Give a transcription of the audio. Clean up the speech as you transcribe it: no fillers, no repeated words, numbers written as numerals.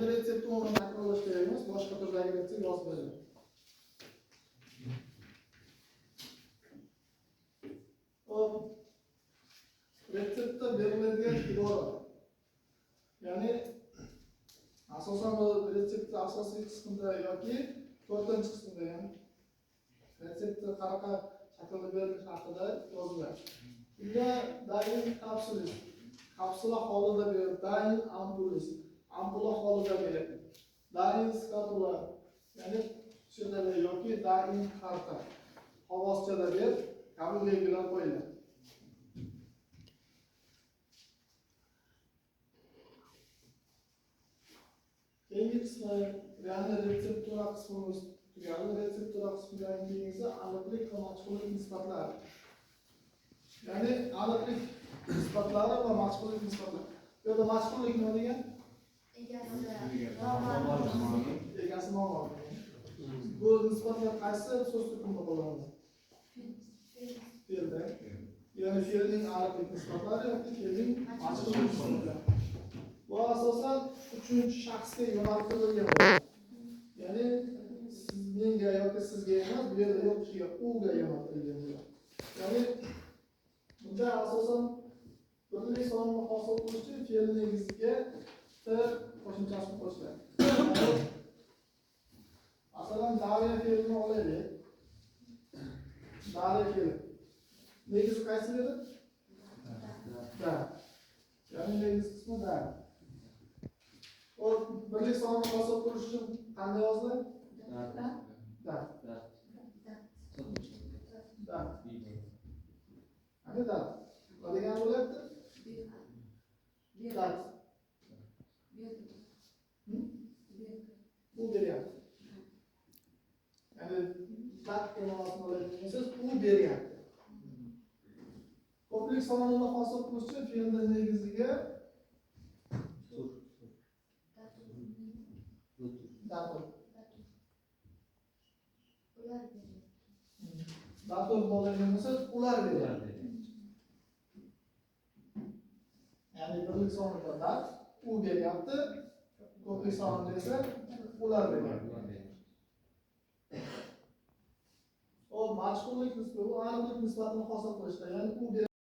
endi retseptni o'rnini takrorlash kerak emas, boshqa turdagi retsept yozib beraman. Hop. Retseptda beriladigan ibora. Ya'ni asosan bu retseptning asosiy qismida yoki 4-qismida ham retseptni qanaqa shaklda berilishi haqida yozilgan. Unda daim kapsula holida ber, daim ampula holida ber, daim skatula, ya'ni shunday yoki daim karta qog'ozchada ber, kabi belgilar qo'yiladi. Keyingi qismi, ya'ni retseptura qismimiz tugadi. Retseptura qismidan keyingisi aniqlik va mashhurlik nisbatlari. Ya'ni aniqlik nisbatlari va mashhurlik nisbatlari. Bu yerda mashhurlik nima degan? Egasi noma'lum. Bu nisbatlar qaysi so'z turkumida qo'llanadi? Fe'lda. Ya'ni fe'lning aniqlik nisbatlari yoki fe'lning mashhurlik nisbatlari. Bu asosan uchinchi shaxsga yo'naltirilgan bo'ladi. Ya'ni menga yoki sizga emas, bu yerda yo'q kishiga uga yo'naltirilgan bo'ladi. Ya'ni bunda asosan birlik sonini hosil qilish uchun fe'l negiziga qo'shimchasini qo'shiladi. Masalan, dariya fe'lini olaylik. Dariya fe'li. Negizi qaysi edi? Da. Ya'ni negiz qismi da. O birlik sonini hosil qilish uchun qanday yoziladi? Da. Qanday da? Nima degan bo'lyapti? Da. Bu beryapti. Ya'ni dat ma'nosini oladigansiz, u beryapti. Ko'plik sonini hosil qilish uchun fe'lning negiziga datur bo'ladigan bo'lsa, ular beryapti. Ya'ni birlik sonida dat, u beryapti. Ko'plik sonida esa ular beryapti. O majhurlik nisbati, u aniqlik nisbatini hosil qilishda, ya'ni u